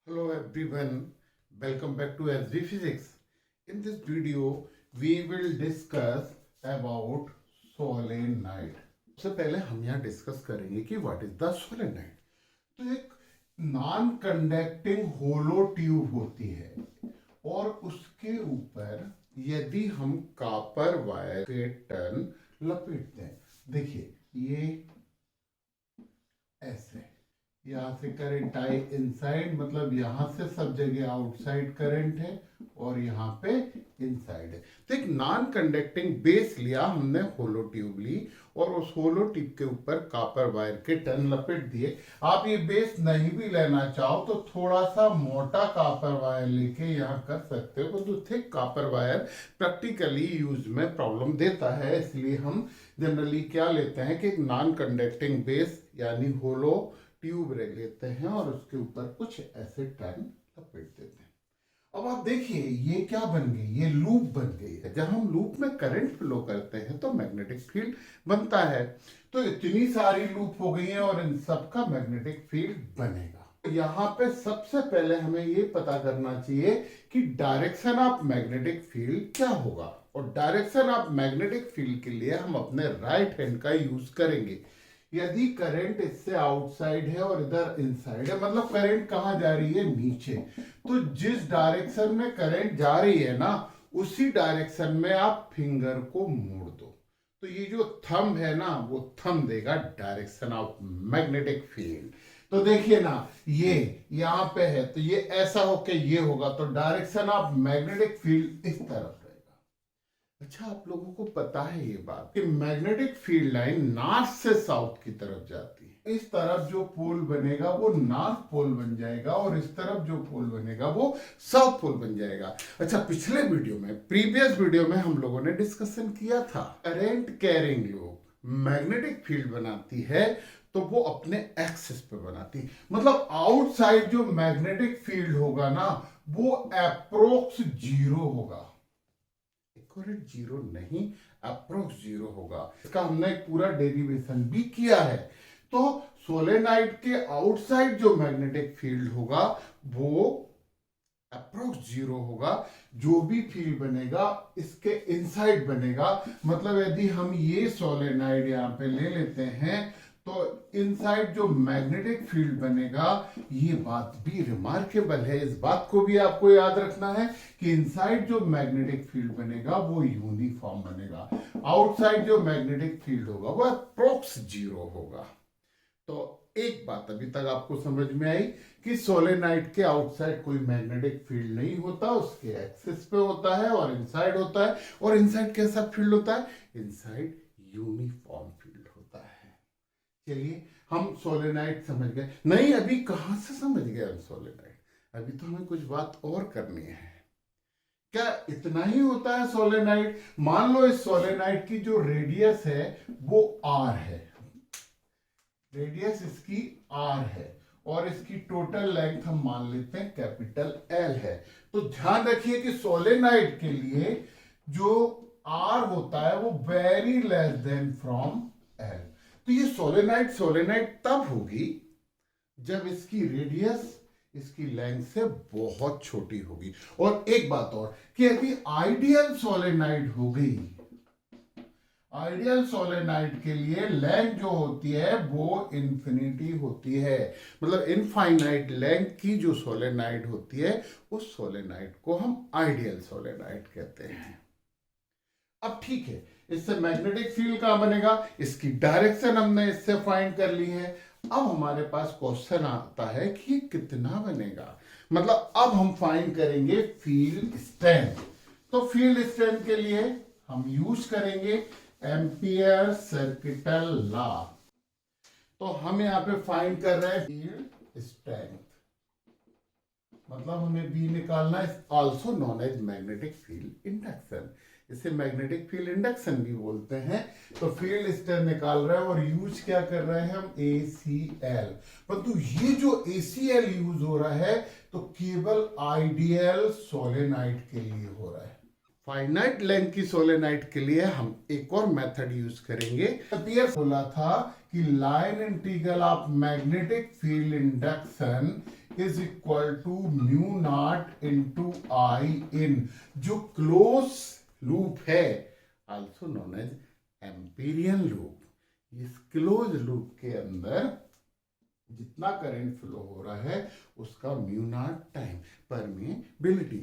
Hello everyone, welcome back to SV Physics. In this video, we will discuss about solenoid. सबसे पहले हम यहाँ discuss करेंगे कि व्हाट इज द सोलेनोइड। तो एक नॉन कंडक्टिंग होलो ट्यूब होती है और उसके ऊपर यदि हम कॉपर वायर के टर्न लपेटते हैं, देखिए ये ऐसे यहाँ से करंट आई इनसाइड, मतलब यहाँ से सब जगह आउटसाइड करंट है और यहाँ पे इनसाइड है। तो एक नॉन कंडक्टिंग बेस लिया हमने, होलो ट्यूब ली और उस होलो ट्यूब के ऊपर कॉपर वायर के टर्न लपेट दिए। आप ये बेस नहीं भी लेना चाहो तो थोड़ा सा मोटा कॉपर वायर लेके यहाँ कर सकते हो, तो thick copper wire practically use में प्रॉब्लम देता है, इसलिए हम जनरली क्या लेते हैं कि एक नॉन कंडक्टिंग बेस यानी होलो ट्यूब रख लेते हैं और उसके ऊपर कुछ ऐसे टर्न लपेट देते हैं। अब आप देखिए ये क्या बन गई, ये लूप बन गई है। जब हम लूप में करंट फ्लो करते हैं तो मैग्नेटिक फील्ड बनता है। तो इतनी सारी लूप हो गई है और इन सब का मैग्नेटिक फील्ड बनेगा। यहाँ पे सबसे पहले हमें ये पता करना चाहिए कि डायरेक्शन ऑफ मैग्नेटिक फील्ड क्या होगा, और डायरेक्शन ऑफ मैग्नेटिक फील्ड के लिए हम अपने राइट हैंड का यूज करेंगे। यदि करंट इससे आउटसाइड है और इधर इनसाइड है, मतलब करंट कहां जा रही है, नीचे, तो जिस डायरेक्शन में करंट जा रही है ना, उसी डायरेक्शन में आप फिंगर को मोड़ दो। तो ये जो थंब है ना, वो थंब देगा डायरेक्शन ऑफ मैग्नेटिक फील्ड। तो देखिए ना, ये यहां पे है तो ये ऐसा होके ये होगा, तो डायरेक्शन ऑफ मैग्नेटिक फील्ड इस तरफ। अच्छा, आप लोगों को पता है ये बात कि मैग्नेटिक फील्ड लाइन नॉर्थ से साउथ की तरफ जाती है। इस तरफ जो पोल बनेगा वो नॉर्थ पोल बन जाएगा और इस तरफ जो पोल बनेगा वो साउथ पोल बन जाएगा। अच्छा, पिछले वीडियो में, प्रीवियस वीडियो में हम लोगों ने डिस्कशन किया था, current carrying loop magnetic field बनाती है तो वो अपने एक्सिस पे बनाती है, मतलब आउटसाइड जो मैग्नेटिक फील्ड होगा ना वो अप्रोक्स जीरो होगा। जीरो नहीं, अप्रोक्स जीरो होगा। इसका हमने एक पूरा डेरिवेशन भी किया है। तो सोलेनाइड के आउटसाइड जो मैग्नेटिक फील्ड होगा वो अप्रोक्स जीरो होगा। जो भी फील्ड बनेगा इसके इनसाइड बनेगा। मतलब यदि हम ये सोलेनाइड यहां पे ले लेते हैं तो इनसाइड जो मैग्नेटिक फील्ड बनेगा, ये बात भी रिमार्केबल है, इस बात को भी आपको याद रखना है कि इनसाइड जो मैग्नेटिक फील्ड बनेगा वो यूनिफॉर्म बनेगा, आउटसाइड जो मैग्नेटिक फील्ड होगा वो अप्रोक्स जीरो होगा। तो एक बात अभी तक आपको समझ में आई कि सोलेनाइड के आउटसाइड कोई मैग्नेटिक फील्ड नहीं होता, उसके एक्सिस पे होता है और इनसाइड होता है। और इनसाइड कैसा फील्ड होता है, इनसाइड यूनिफॉर्म फील्ड होता है। चलिए, हम सोलेनाइड समझ गए। नहीं, अभी कहां से समझ गए हम सोलेनाइड, अभी तो हमें कुछ बात और करनी है। क्या इतना ही होता है सोलेनाइड? मान लो इस सोलेनाइड की जो रेडियस है वो आर है, रेडियस इसकी आर है और इसकी टोटल लेंथ हम मान लेते हैं कैपिटल एल है। तो ध्यान रखिए कि सोलेनाइड के लिए जो आर होता है वो very less than from L. तो ये सोलेनाइड तब होगी जब इसकी रेडियस इसकी लेंथ से बहुत छोटी होगी। और एक बात और कि यदि आइडियल सोलेनाइड हो गई, आइडियल सोलेनाइड के लिए लेंथ जो होती है वो इंफिनिटी होती है, मतलब इनफाइनाइट लेंथ की जो सोलेनाइड होती है उस सोलेनाइड को हम आइडियल सोलेनाइड कहते हैं। अब ठीक है, इससे मैग्नेटिक फील्ड कहां बनेगा, इसकी डायरेक्शन हमने इससे फाइंड कर ली है। अब हमारे पास क्वेश्चन आता है कि ये कितना बनेगा, मतलब अब हम फाइंड करेंगे फील्ड स्ट्रेंथ। तो फील्ड स्ट्रेंथ के लिए हम यूज करेंगे एम्पियर सर्किटल लॉ। तो हम यहां पे फाइंड कर रहे हैं फील्ड स्ट्रेंथ, मतलब हमें बी निकालना है, also known as magnetic field induction. इसे मैग्नेटिक फील्ड इंडक्शन भी बोलते हैं। तो फील्ड स्ट्रेंथ निकाल रहे हैं और यूज क्या कर रहे हैं हम, ACL। परंतु ये जो ACL यूज हो रहा है तो केवल आइडियल सोलेनाइड के लिए हो रहा है। फाइनाइट लेंथ की सोलेनाइड के लिए हम एक और मेथड यूज करेंगे। एम्पियर बोला था कि line integral of magnetic field induction is equal to mu naught into I in, जो क्लोज लूप है also known as amperian loop. इस क्लोज लूप के अंदर जितना करंट फ्लो हो रहा है उसका म्यू नॉट टाइम परमिएबिलिटी।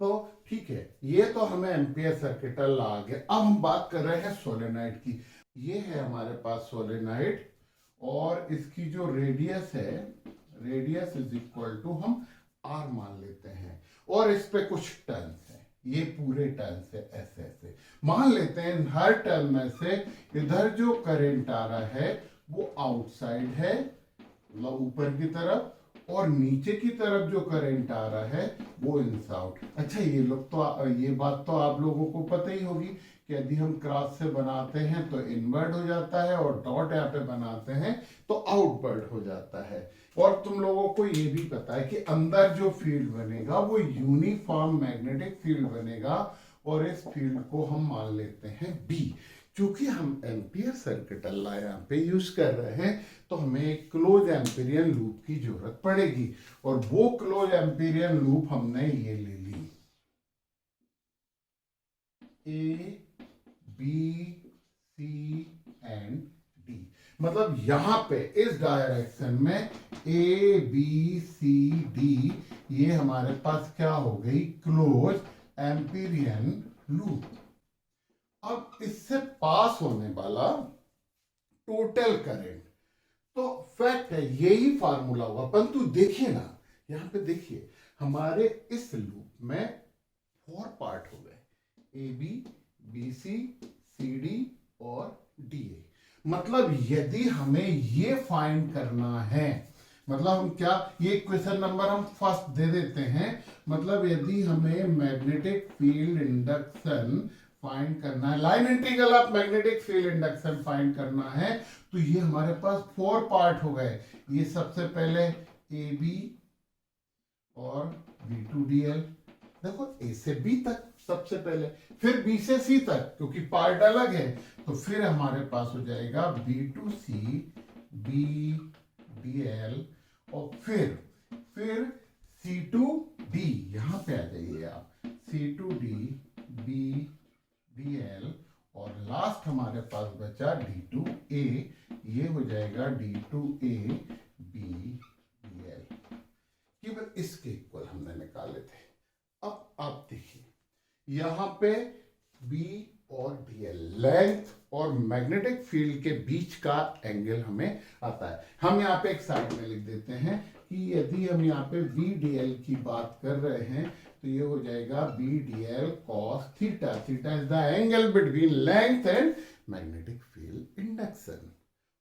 तो ठीक है, ये तो हमें एम्पियर सर्किट आ गया। अब हम बात कर रहे हैं सोलेनॉइड की। ये है हमारे पास सोलेनॉइड और इसकी जो रेडियस है, रेडियस इज इक्वल टू हम आर मान लेते हैं और इस पे कुछ टर्न्स है, ये पूरे टर्न्स है ऐसे ऐसे मान लेते हैं। हर टर्न में से इधर जो करंट आ रहा है वो आउटसाइड है, मतलब ऊपर की तरफ, और नीचे की तरफ जो करंट आ रहा है वो इनसाउट। अच्छा, ये लोग तो ये बात तो आप लोगों को पता ही होगी कि यदि हम क्रॉस से बनाते हैं तो इनवर्ड हो जाता है और डॉट यहाँ पे बनाते हैं तो आउटवर्ड हो जाता है। और तुम लोगों को ये भी पता है कि अंदर जो फील्ड बनेगा वो यूनिफॉर्म मैग्नेटिक फील्ड बनेगा और इस फील्ड को हम मान लेते हैं बी। क्योंकि हम एम्पियर सर्किट यहाँ पे यूज कर रहे हैं तो हमें एक क्लोज एम्पीरियन लूप की जरूरत पड़ेगी और वो क्लोज एम्पीरियन लूप हमने ये ले ली, A B C and D. मतलब यहां पे इस डायरेक्शन में ए बी सी डी, ये हमारे पास क्या हो गई, क्लोज एम्पीरियन लूप। अब इससे पास होने वाला टोटल करंट, तो फैक्ट है यही फार्मूला होगा। परंतु देखिए ना, यहां पे देखिए हमारे इस लूप में 4 पार्ट हो गए, A B, B C, C D और डी ए। मतलब यदि हमें ये फाइंड करना है, मतलब हम क्या, ये क्वेश्चन नंबर हम फर्स्ट दे देते हैं। मतलब यदि हमें मैग्नेटिक फील्ड इंडक्शन फाइंड करना है, line integral of magnetic field induction find करना है, तो ये हमारे पास 4 पार्ट हो गए। ये सबसे पहले ए बी और बी टू डी एल, देखो ए से बी तक सबसे पहले, फिर बी से सी तक क्योंकि पार्ट अलग है, तो फिर हमारे पास हो जाएगा B to C, B D L, और फिर सी टू डी, यहां पे आ जाइए आप, C to D, B D L, और लास्ट हमारे पास बचा डी टू ए, ये हो जाएगा D to A B D L. केवल इसके इक्वल हमने निकाले थे। अब आप देखिए यहां पे बी और डी एल, लेंथ और मैग्नेटिक फील्ड के बीच का एंगल हमें आता है। हम यहाँ पे एक साइड में लिख देते हैं कि यदि हम यहाँ पे बी डी एल की बात कर रहे हैं तो ये हो जाएगा B D L cos theta. Theta is the angle between length and magnetic field induction.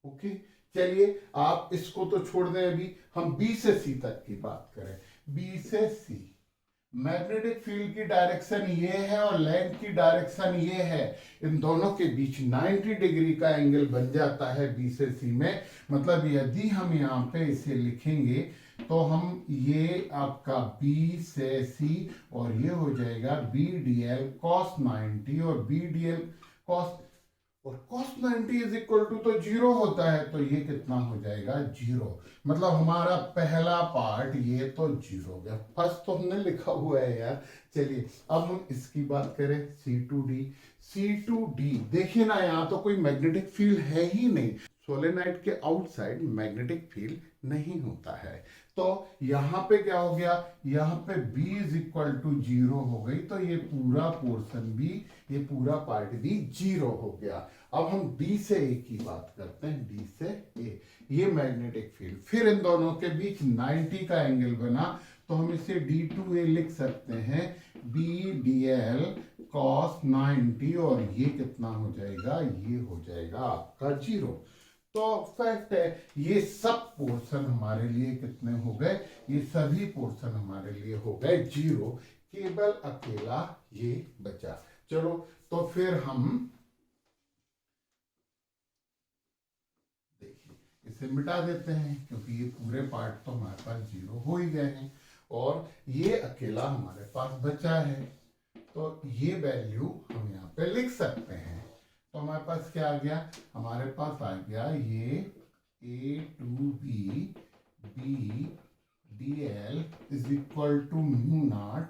Okay, चलिए आप इसको तो छोड़ दें, अभी हम बी से सी तक की बात करें। बी से सी मैग्नेटिक फील्ड की डायरेक्शन ये है और लेंथ की डायरेक्शन ये है, इन दोनों के बीच 90 डिग्री का एंगल बन जाता है बी से सी में। मतलब यदि हम यहाँ पे इसे लिखेंगे तो हम ये आपका बी से सी, और ये हो जाएगा बी डी एल कॉस 90 और बी डी एल कॉस, और cos 90 इज इक्वल टू तो 0 होता है, तो ये कितना हो जाएगा 0। मतलब हमारा पहला पार्ट ये तो 0 हो गया। फर्स्ट तो हमने लिखा हुआ है यार। चलिए अब हम इसकी बात करें, C2D। C2D देखिए ना, यहाँ तो कोई मैग्नेटिक फील्ड है ही नहीं, सोलेनाइड के आउटसाइड मैग्नेटिक फील्ड नहीं होता है। तो यहां पे क्या हो गया, यहाँ पे B इज इक्वल टू 0 हो गई, तो ये पूरा पोर्शन भी, ये पूरा पार्ट भी 0 हो गया। अब हम D से A की बात करते हैं, D से A, ये मैग्नेटिक फील्ड, फिर इन दोनों के बीच 90 का एंगल बना, तो हम इसे D2A लिख सकते हैं, BDL cos 90, और ये कितना हो जाएगा, ये हो जाएगा आपका 0। तो फैक्ट है ये सब पोर्शन हमारे लिए कितने हो गए, ये सभी पोर्शन हमारे लिए हो गए 0, केवल अकेला ये बचा। चलो तो फिर हम देखिए इसे मिटा देते हैं क्योंकि ये पूरे पार्ट तो हमारे पास 0 हो ही गए हैं और ये अकेला हमारे पास बचा है, तो ये वैल्यू हम यहाँ पे लिख सकते हैं। तो हमारे पास क्या आ गया, हमारे पास आ गया ये A to B, B dl is equal to mu naught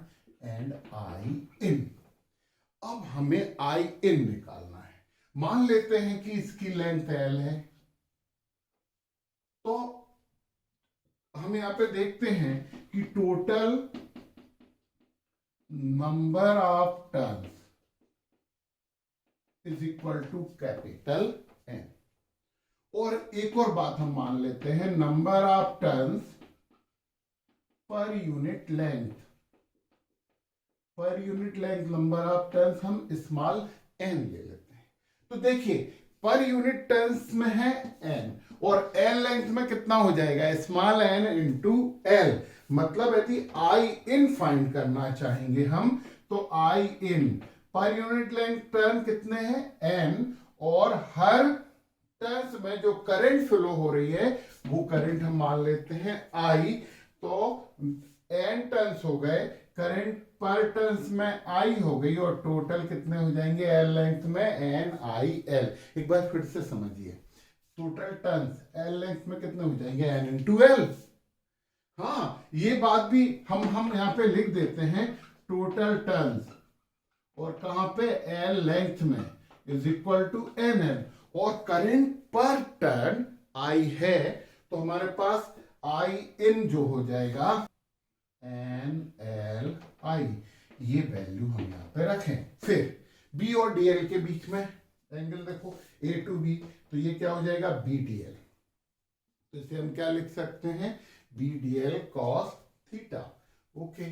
and I in. अब हमें आई इन निकालना है। मान लेते हैं कि इसकी लेंथ l है, तो हम यहां पे देखते हैं कि total number of turns is equal to capital N। और एक और बात हम मान लेते हैं, number of turns per unit length, per unit length number of turns हम स्मॉल n ले लेते हैं। तो देखिए पर यूनिट टर्न्स में है n और l लेंथ में कितना हो जाएगा, स्मॉल n इंटू l। मतलब यदि आई इन फाइंड करना चाहेंगे हम, तो आई इन पर यूनिट लेंथ टर्न कितने हैं n, और हर टर्न्स में जो करंट फ्लो हो रही है वो करंट हम मान लेते हैं I। तो n टर्न्स हो गए, करंट पर टर्न्स में I हो गई, और टोटल कितने हो जाएंगे L लेंथ में NIL। एक बार फिर से समझिए, टोटल टर्न्स L लेंथ में कितने हो जाएंगे N इंटू L। हाँ, ये बात भी हम यहाँ पे लिख देते हैं, टोटल टर्न्स और कहां पे L लेंथ में इज इक्वल टू NL, और करंट पर टर्न I है, तो हमारे पास I इन जो हो जाएगा NLI। ये वैल्यू हम यहां पे रखें। फिर B और DL के बीच में एंगल देखो A टू B, तो ये क्या हो जाएगा BDL। तो इसे हम क्या लिख सकते हैं, BDL cos थीटा। ओके,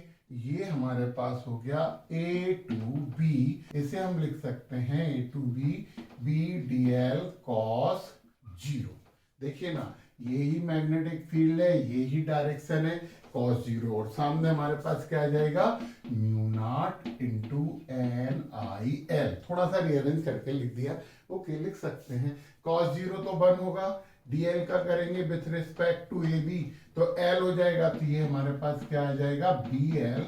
ये हमारे पास हो गया A टू B। इसे हम लिख सकते हैं A to B BDL cos 0। देखिए ना, यही मैग्नेटिक फील्ड है, यही डायरेक्शन है cos 0, और सामने हमारे पास क्या आ जाएगा, म्यू नॉट इंटू NIL। थोड़ा सा रिअरेंज करके लिख दिया। ओके, लिख सकते हैं cos 0 तो 1 होगा, dl का करेंगे विथ रिस्पेक्ट टू AB तो L हो जाएगा। तो ये हमारे पास क्या आ जाएगा, BL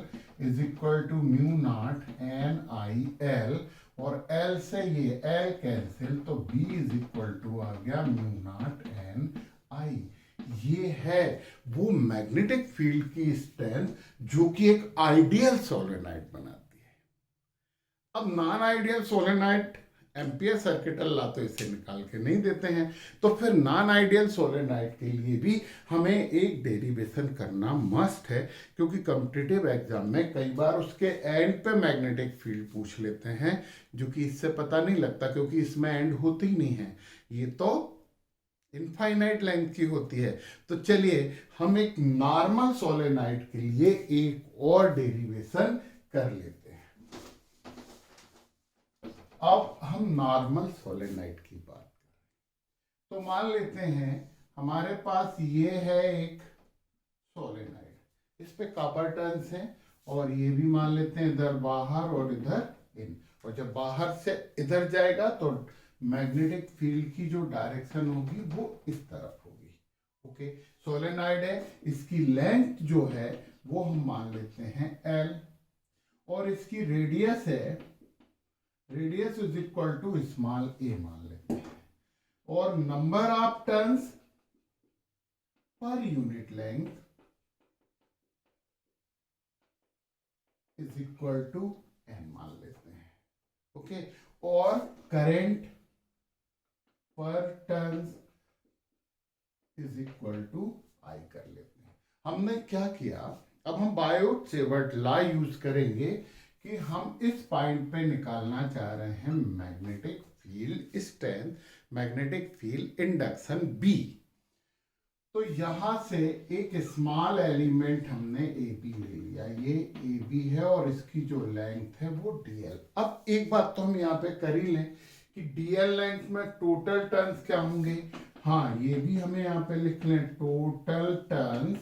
is equal to mu naught NIL, और L से ये L कैंसिल, तो B इज इक्वल टू आ गया म्यू नॉट NI। ये है वो मैग्नेटिक फील्ड की स्ट्रेंथ जो कि एक आइडियल सोलेनोइड बनाती है। अब non ideal solenoid Ampere circuit law तो इसे निकाल के नहीं देते हैं, तो फिर नॉन आइडियल सोलेनोइड के लिए भी हमें एक डेरिवेशन करना मस्ट है, क्योंकि कॉम्पिटिटिव एग्जाम में कई बार उसके एंड पे मैग्नेटिक फील्ड पूछ लेते हैं, जो कि इससे पता नहीं लगता क्योंकि इसमें एंड होती ही नहीं है, ये तो इनफाइनाइट लेंथ की होती है। तो चलिए हम एक नॉर्मल सोलेनोइड के लिए एक और डेरिवेशन कर लेते हैं। अब हम नॉर्मल सोलेनोइड की बात करें, तो मान लेते हैं हमारे पास ये है एक सोलेनोइड, इस पे कॉपर टर्न्स हैं, और ये भी मान लेते हैं इधर बाहर और इधर इन, और जब बाहर से इधर जाएगा तो मैग्नेटिक फील्ड की जो डायरेक्शन होगी वो इस तरफ होगी। ओके, सोलेनोइड है, इसकी लेंथ जो है वो हम मान लेते हैं L, और इसकी रेडियस है, radius is equal to small a मान लेते हैं, और number of turns per unit length is equal to n मान लेते हैं। ओके, और current per turns is equal to I कर लेते हैं। हमने क्या किया, अब हम बायोट-सेवर्ट लॉ यूज करेंगे कि हम इस पॉइंट पे निकालना चाह रहे हैं magnetic field strength, magnetic field induction B। तो यहां से एक स्मॉल एलिमेंट हमने AB ले लिया, ये AB है, और इसकी जो लेंथ है वो DL। अब एक बात तो हम यहाँ पे कर ही लें कि DL लेंथ में टोटल टर्न्स क्या होंगे, हाँ ये भी हमें यहाँ पे लिख लें, total turns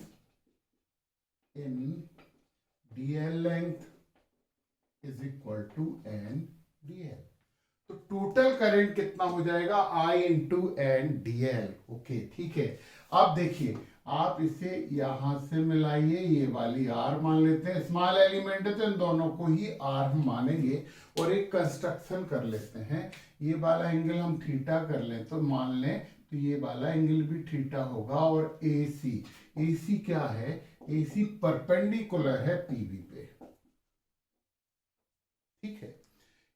in DL length is equal to NDL। तो टोटल करंट कितना हो जाएगा, I इंटू NDL। ओके, ठीक है। अब देखिए, आप इसे यहां से मिलाइए, ये वाली R मान लेते हैं, स्मॉल एलिमेंट है तो इन दोनों को ही R हम मानेंगे, और एक कंस्ट्रक्शन कर लेते हैं। ये वाला एंगल हम थीटा कर लें तो मान लें, तो ये वाला एंगल भी थीटा होगा, और AC क्या है, AC परपेंडिकुलर है PB पे, ठीक है।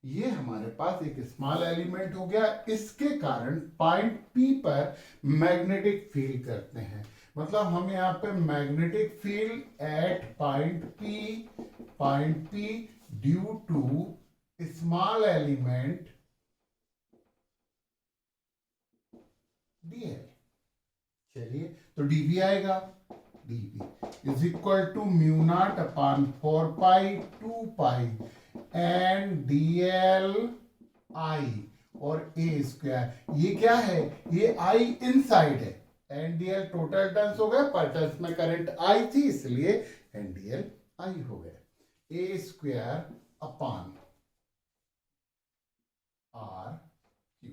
ये हमारे पास एक स्मॉल एलिमेंट हो गया, इसके कारण पॉइंट P पर मैग्नेटिक फील्ड करते हैं, मतलब हम यहाँ पे magnetic field at point P due to small element dl। चलिए तो dv आएगा, dv is equal to mu naught upon 4 pi 2 pi and dl i और a स्क्वायर। ये क्या है, ये i इनसाइड है, एंड dl टोटल टर्न्स हो गए, पर टर्न्स में करंट i थी इसलिए एंड dl i हो गया, a square upon r Q,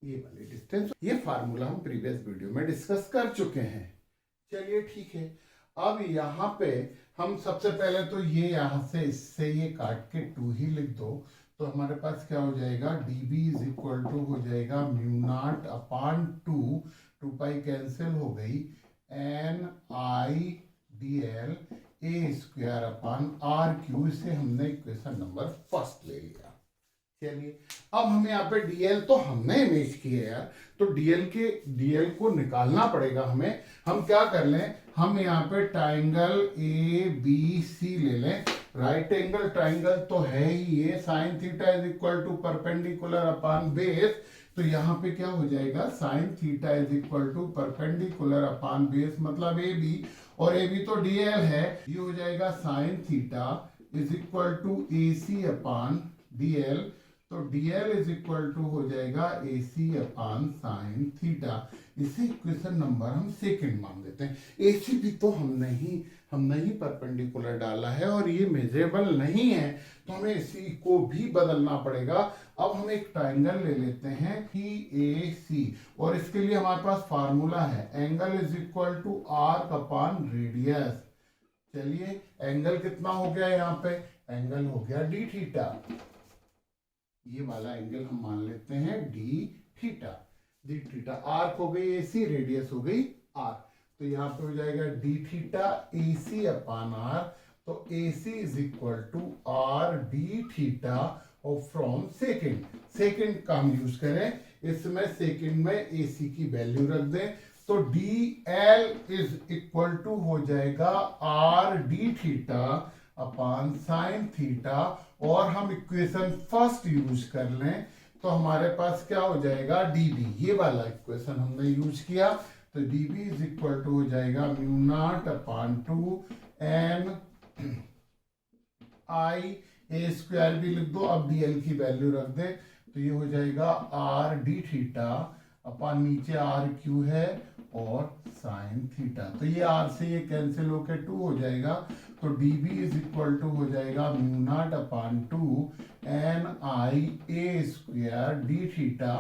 ये वाली डिस्टेंस। ये फार्मूला हम प्रीवियस वीडियो में डिस्कस कर चुके हैं। चलिए ठीक है, अब यहाँ पे हम सबसे पहले तो ये यहाँ से इससे ये काट के 2 ही लिख दो, तो हमारे पास क्या हो जाएगा, dB इज इक्वल टू हो जाएगा mu naught upon 2 pi cancel हो गई, N I dl a square upon r cube, से हमने इक्वेशन नंबर फर्स्ट ले लिया। चलिए अब हमें यहाँ पे dl तो हमने इमेज किया यार, तो dl को निकालना पड़ेगा हमें। हम क्या कर लें, हम यहाँ पे ट्राइंगल ABC ले लें, राइट एंगल ट्राइंगल तो है ही ये, sine theta is equal to perpendicular upon base, तो यहाँ पे क्या हो जाएगा, sine theta is equal to perpendicular upon base मतलब AB, और AB तो dl है, ये हो जाएगा sine theta is equal to AC upon dl, तो dl इज इक्वल टू हो जाएगा AC अपॉन साइन थीटा। इसे इक्वेशन नंबर हम सेकंड मान देते हैं। AC भी तो हमने ही परपेंडिकुलर डाला है और ये मेजरेबल नहीं है, तो हमें AC को भी बदलना पड़ेगा। अब हम एक ट्राइंगल ले लेते हैं PAC, और इसके लिए हमारे पास फार्मूला है angle is equal to arc upon radius. चलिए एंगल कितना हो गया, यहाँ पे एंगल हो गया d थीटा, ये वाला एंगल हम मान लेते हैं d थीटा, आर्क हो गई AC, रेडियस हो गई r, तो यहाँ पे हो जाएगा d theta AC upon r, तो AC is equal to r d theta, और फ्रॉम सेकेंड का हम यूज करें, इसमें सेकेंड में AC की वैल्यू रख दें, तो dl इज इक्वल टू हो जाएगा r d theta upon sine theta, और हम इक्वेशन फर्स्ट यूज कर लें तो हमारे पास क्या हो जाएगा, dB, ये वाला इक्वेशन हमने यूज किया, तो dB इज इक्वल टू हो जाएगा mu naught upon 2 N I, a square भी लिख दो, अब dl की वैल्यू रख दे, तो ये हो जाएगा r d थीटा अपॉन नीचे r क्यू है और साइन थीटा, तो ये r से ये कैंसिल होकर 2 हो जाएगा, तो dB इज इक्वल टू हो जाएगा mu naught upon 2 N I a square d theta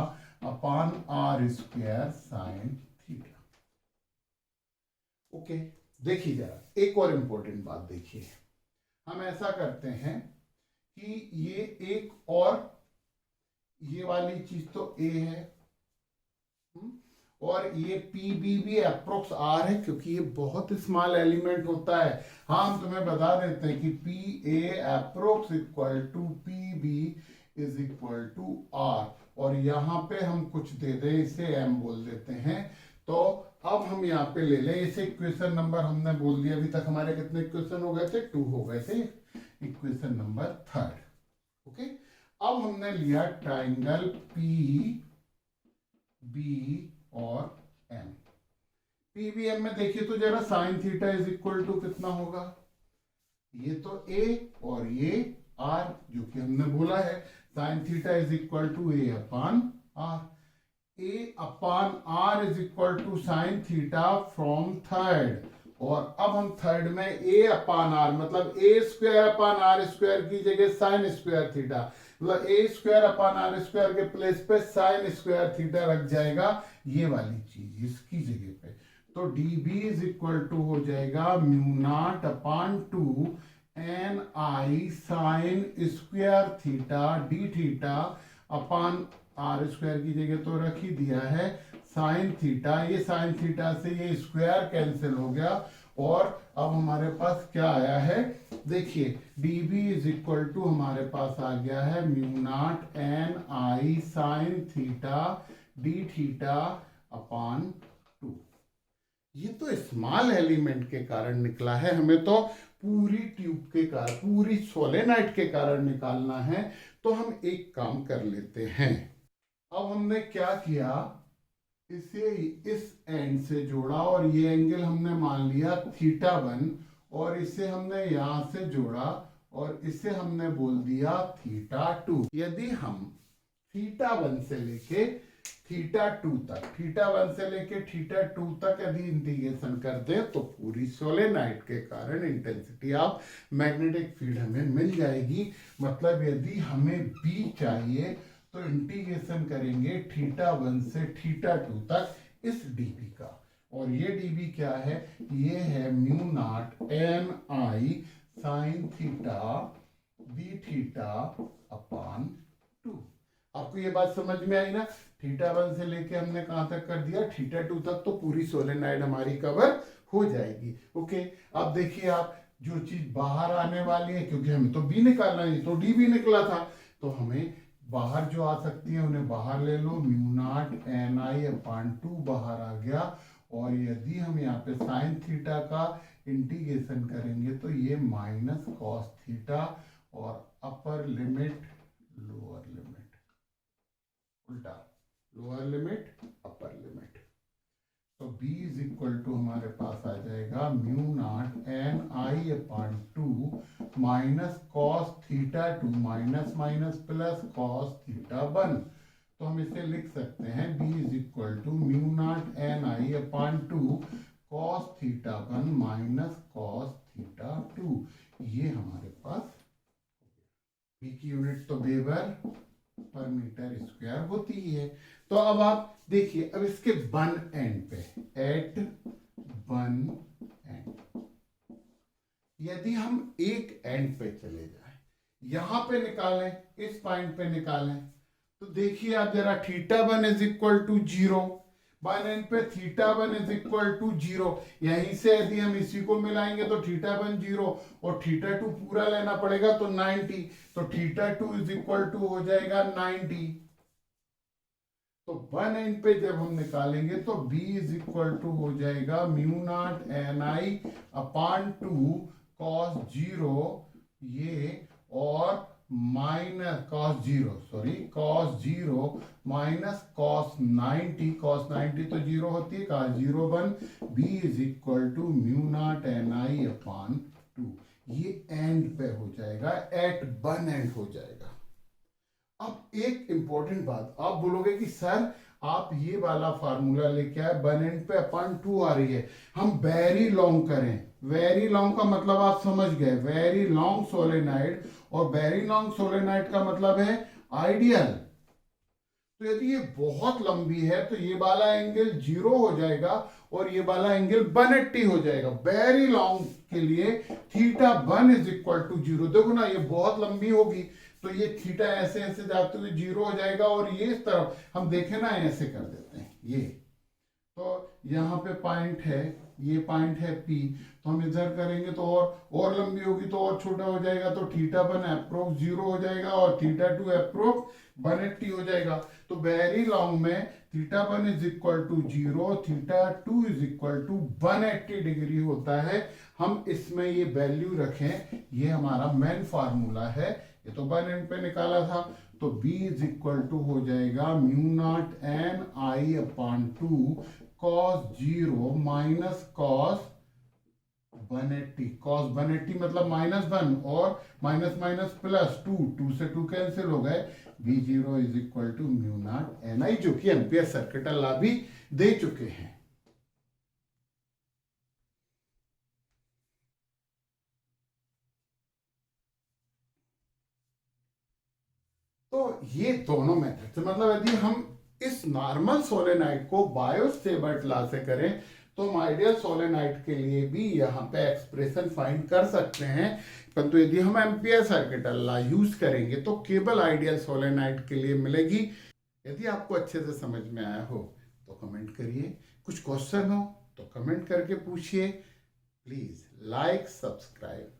upon r square sine theta. Okay, देखिए जरा एक और इम्पोर्टेंट बात देखिए, हम ऐसा करते हैं कि ये एक और ये वाली चीज तो A है, और ये PB भी अप्रोक्स R है, क्योंकि ये बहुत स्मॉल एलिमेंट होता है। हाँ, हम तुम्हें बता देते हैं कि PA approx equal to PB is equal to R, और यहाँ पे हम कुछ दे दें, इसे M बोल देते हैं। तो अब हम यहाँ पे ले लें, इसे इक्वेशन नंबर हमने बोल दिया, अभी तक हमारे कितने इक्वेशन हो गए थे, 2 हो गए थे, इक्वेशन नंबर 3। ओके, अब हमने लिया ट्राइंगल PB और M। PBM में देखिए तो जरा sine theta is equal to कितना होगा, ये तो A और ये R, जो कि हमने बोला है sine theta is equal to A upon R, A upon R is equal to sine theta from third, और अब हम थर्ड में A अपॉन R मतलब A square upon R square की जगह साइन स्क्वायर थीटा, मतलब A square upon R square के place पे साइन स्क्वायर थीटा रख जाएगा, ये वाली चीज इसकी जगह पे, तो dB इज इक्वल टू हो जाएगा mu naught upon 2 N I sine square theta d theta upon R square की जगह तो रख ही दिया है साइन थीटा, ये साइन थीटा से ये स्क्वायर कैंसिल हो गया, और अब हमारे पास क्या आया है, देखिए dB इज इक्वल टू हमारे पास आ गया है mu naught N I sine theta D theta upon 2। ये तो स्मॉल एलिमेंट के कारण निकला है, हमें तो पूरी ट्यूब के कारण, पूरी सोलेनाइड के कारण निकालना है। तो हम एक काम कर लेते हैं, अब हमने क्या किया, इसे इस एंड से जोड़ा और ये एंगल हमने मान लिया θ1 और इसे हमने यहां से जोड़ा और इसे हमने बोल दिया θ2। यदि हम θ1 से लेके θ2 तक, θ1 से लेके θ2 तक यदि इंटीग्रेशन कर दे तो पूरी सोलेनाइड के कारण इंटेंसिटी ऑफ मैग्नेटिक फील्ड हमें मिल जाएगी। मतलब यदि हमें B चाहिए तो इंटीग्रेशन करेंगे θ1 से θ2 तक इस dB का, और ये dB क्या है, ये है mu naught N I sine theta D theta upon 2। आपको ये बात समझ में आई ना, θ1 से लेके हमने कहां तक कर दिया, θ2 तक, तो पूरी सोलेनाइड हमारी कवर हो जाएगी। ओके, अब देखिए आप, जो चीज बाहर आने वाली है, क्योंकि हमें तो B निकालना है, तो dB निकला था, तो हमें बाहर जो आ सकती है उन्हें बाहर ले लो, mu naught N I upon 2 बाहर आ गया। और यदि हम यहाँ पे साइन थीटा का इंटीग्रेशन करेंगे तो ये माइनस कॉस थीटा और अपर लिमिट लोअर लिमिट, उल्टा लोअर लिमिट अपर लिमिट, तो B इज इक्वल टू हमारे पास आ जाएगा mu naught N I upon 2 minus cos θ2 minus minus plus cos θ1। तो हम इसे लिख सकते हैं B is equal to mu naught N I upon 2 cos θ1 minus cos θ2। ये हमारे पास B की यूनिट तो वेबर पर मीटर स्क्वायर होती ही है। तो अब आप देखिए, अब इसके वन एंड पे, एट वन एंड, यदि हम एक एंड पे चले जाएं, यहां पे निकालें, इस पॉइंट पे निकालें, तो देखिए आप जरा θ1 is equal to 0, one end पे θ1 इज इक्वल टू 0, यहीं से यदि हम इसी को मिलाएंगे तो θ1 0 और θ2 पूरा लेना पड़ेगा तो 90, तो θ2 इज इक्वल टू हो जाएगा 90। तो वन एंड पे जब हम निकालेंगे तो B इज इक्वल टू हो जाएगा mu naught N I upon 2 cos 0 ये, और minus cos 0, sorry cos 0 minus cos 90, cos 90 तो 0 होती है, cos 0 1, B is equal to mu naught N I upon 2। ये एंड पे हो जाएगा, एट वन एंड हो जाएगा। अब एक इंपॉर्टेंट बात, आप बोलोगे कि सर आप ये वाला फार्मूला लेके आए, वन एंड पे अपॉन 2 आ रही है, हम वेरी लॉन्ग करें। वेरी लॉन्ग का मतलब आप समझ गए, वेरी लॉन्ग सोलेनाइड, और वेरी लॉन्ग सोलेनाइड का मतलब है आइडियल। तो यदि ये बहुत लंबी है तो ये वाला एंगल 0 हो जाएगा और ये वाला एंगल 180 हो जाएगा। वेरी लॉन्ग के लिए θ1 इज इक्वल टू 0, देखो ना ये बहुत लंबी होगी तो ये थीटा ऐसे ऐसे जाते हुए 0 हो जाएगा, और ये इस तरफ हम देखें ना ऐसे कर देते हैं ये, तो यहाँ पे पॉइंट है, ये पॉइंट है P, तो हम इधर करेंगे तो और लंबी होगी तो और छोटा हो जाएगा, तो θ1 अप्रोक्स 0 हो जाएगा और θ2 अप्रोक्स 180 हो जाएगा। तो वेरी लॉन्ग में θ1 is equal to 0, θ2 is equal to 180 degree होता है। हम इसमें ये वैल्यू रखें, ये हमारा मेन फार्मूला है, ये तो वन एंड पे निकाला था, तो B इज इक्वल टू हो जाएगा mu naught N I upon 2 cos 0 minus cos 180, cos 180 मतलब -1 और माइनस माइनस प्लस 2, 2 से 2 कैंसिल हो गए, B0 is equal to mu naught N I, जो कि एम्पियर सर्किट लॉ भी दे चुके हैं। तो ये दोनों मेथड से, मतलब यदि हम इस नॉर्मल सोलेनाइड को बायो-सेवर्ट लॉ से करें तो हम आइडियल सोलेनाइड के लिए भी यहाँ पे एक्सप्रेशन फाइंड कर सकते हैं, परंतु यदि हम एम्पियर सर्किट लॉ यूज करेंगे तो केवल आइडियल सोलेनाइड के लिए मिलेगी। यदि आपको अच्छे से समझ में आया हो तो कमेंट करिए, कुछ क्वेश्चन हो तो कमेंट करके पूछिए। Please like subscribe